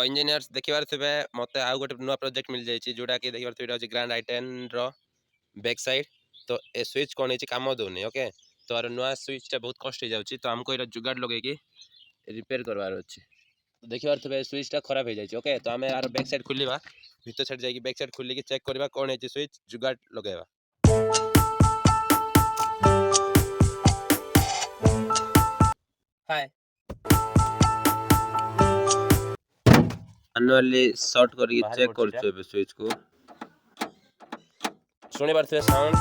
Engineers देखिबार थे मत आउ गोटे नुआ प्रोजेक्ट मिल जाए जोटा कि देखिबार थे ये ग्रांड i10 रो बैक साइड। तो ए स्विच कौन है काम दौनी ओके। तो यार नुआ स्विचटा बहुत कष्ट हो जाऊँगी तो आमको ये जुगाड़ लगे रिपेयर करवार अच्छे। तो देखिबार थे स्विचटा खराब हो जाए ओके। तो आम यार बैक साइड खोलिया भीतर साइड जाकि बैक साइड खोलिक चेक करवा कौन है स्विच जुगाड़ लगेगा। हाय मैनुअली शॉर्ट करके चेक कर स्विच को शुणी पारे साउंड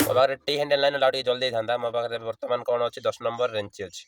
मो पाखे टी हैंडल लाइन लाउड जल्दी था मो पाखे बर्तमान कौन अच्छी 10 नंबर रेंच अच्छी।